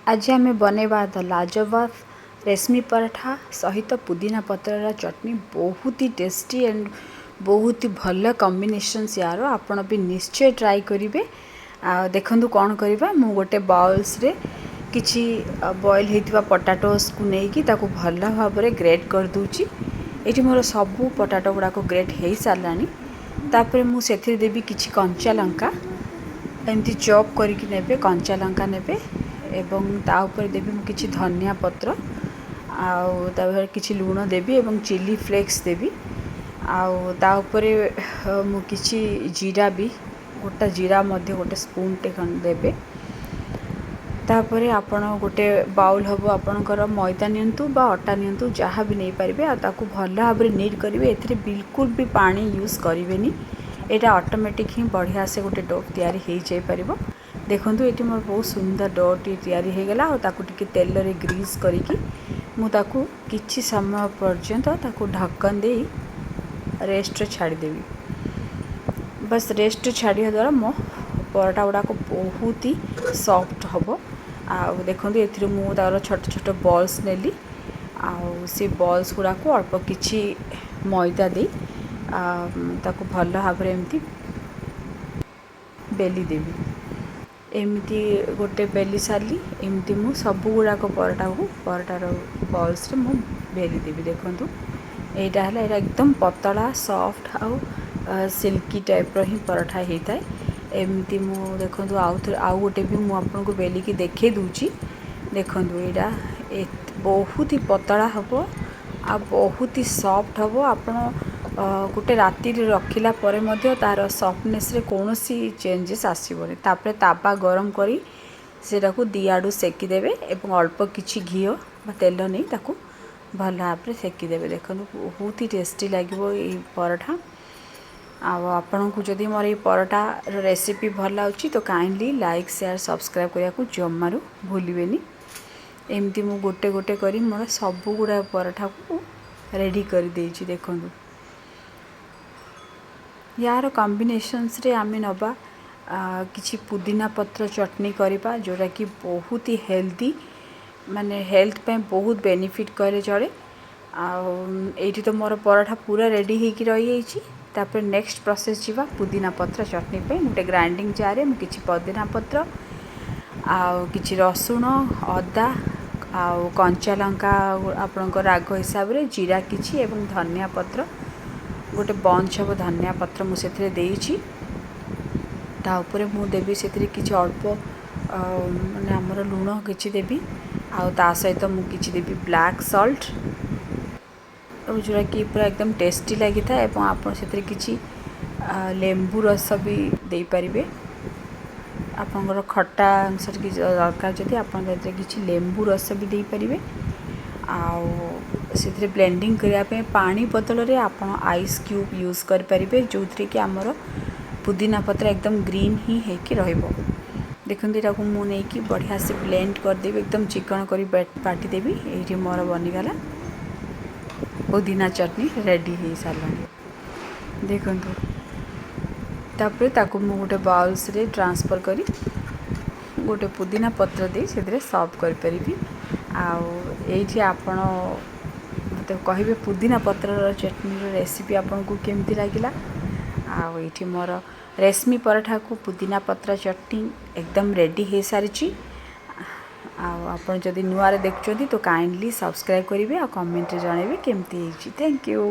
आज आम बनवा द लाजवाब रेशमी पराठा सहित पुदीना पतर चटनी बहुत ही टेस्टी एंड बहुत ही भल कॉम्बिनेशन यार आपण भी निश्चय ट्राई करेंगे। देखु कौन करवा मु गोटे बाउल्स रे किछि बॉयल होइतिबा पोटैटोस को लेकिन ताको भल भाव में ग्रेट कर दूची। ये मोर सबू पोटैटो गुड़ाक ग्रेट हो सारानी। तापर मु सेथिरे देबी किछि कंचा लंका एमती चॉप करके नेबे कंचा लंका नेबे एवं ता ऊपर देबी मु किछि धनिया पत्र आउ तापर किछि लूण देबी एवं चिली फ्लेक्स देबी आउ ता ऊपर मु किछि जीरा भी गोटा जीरा मध्य गोटे स्पून टे खन देबे। तापर आपण गोटे बाउल हबो आपणकर मैदा नियंतु बा अटा नियंतु जहाँ भी नहीं पारिबे आ ताकू भल भाव में नीड करेंगे। एथिरे बिल्कुल भी पानी यूज करेंगे, यहाँ ऑटोमेटिक ही बढ़िया से गोटे डो तैयारी हो जाई परिबो। देखंतु ये मोर बहुत सुंदर डो टी तैयारी हो गला और ताकू टिके तेल रे ग्रीस करिकी मु ताकू किछि समय पर्यंत ताकू ढक्कन दे रेस्ट रे छाड़ी देबी। बस रेस्ट छाड़िया द्वारा मो पराठा गुड़ाक बहुत ही सॉफ्ट हबो। आउ देखंतु एथिरे मु तार छोट छोट बॉल्स नेली आउ से बॉल्स गुड़ाक अल्प किछि मैदा दे ताकू भल भाव में एमती बेली देबी। एमती गोटे बेली सारी एमती मु सबू गुड़ाक पराठार बॉल्स रे मु बेली देबी। देखंतु एटा हला एटा एकदम पतला सॉफ्ट आउ सिल्की टाइप रो ही पराठा होता है। एमती मु देखंतु आउ गोटे भी मु आपन को बेली की देखे दूची। देखंतु एटा बहुत ही पतला हबो आ बहुत ही सॉफ्ट हबो। आपण गोटे राति रखिला परे मध्य तार सॉफ्टनेस रे कोनोसी चेंजेस आसीबोनी। तापरे तापा गरम करी सेटा को दी आडू सेकी देबे एवं अल्प किछि घी बा तेल नहीं ताकू भल भाव में सेकी देबे। देखंतु बहुत ही टेस्टी लागिबो ए पराठा। आपण को जदि मोर ये पराठा रेसिपी भल लाउची तो काइंडली लाइक शेयर सब्सक्राइब करिया को जम्मारू भूलिबेनी। एमती मु गोटे गोटे करी मोर सबू गुड़ा पराठा को रेडी कर देइची। देखंतु यार कॉम्बिनेशंस रे आमे नबा किछि पुदीना पत्र चटनी करिबा जोरा कि बहुत ही हेल्दी माने हेल्थ पे बहुत बेनिफिट करे चले। एठी तो मोर पराठा पूरा रेडी होकी रही जाइछि। तापर नेक्स्ट प्रोसेस जीवा पुदीना पत्र चटनी पे गोटे ग्राइंडिंग जार में किछि पुदीना पत्र आउ किछि रसुण अदा आउ कंचा लंका आपणकर राग हिसाब रे जीरा किछि एवं धनिया पत्र गोटे बंच हब धनिया पत्र मुझे देइछि। ता ऊपर मु देबी से किछि अल्प माने हमर लूण किछि देबी आउ ता सहित मु किछि देबी ब्लैक सॉल्ट जोरा कि पूरा एकदम टेस्टी लगी था। एवं आप किछि लेंबू रस भी दे पारिबे। आपनकर खट्टा अंश कि दरकार जदि आप किछि लेंबू रस भी दे पारिबे। आउ से ब्लेंडिंग करने पानी बदल रे आपण आइस क्यूब यूज कर पारिबे जो थी कि आमर पुदीना पत्र एकदम ग्रीन ही होकि रहिबो। देखंतु एटा को मु नै कि बढ़िया से ब्लेंड कर देबी एकदम चिकन करी बाटी देबी। एठी मोर बनिगला पुदीना चटनी रेडी हो सारानी। देखंतु तापर ताको मु गोटे बाउल्स रे ट्रांसफर करी गोटे पुदीना पत्र दे से सर्व कर परिबी। एठी आपण तो कहिबे पुदीना पत्र चटनी रेसिपी आपन को केमती लागिला। एठी मोर रेशमी पराठा को पुदीना पत्र चटनी एकदम रेडी हो सारी। आपन जदि नुआ रे देखछोदी तो काइंडली सब्सक्राइब करिवे आ कमेंट रे जणाइबे केमती हेछि। Thank you.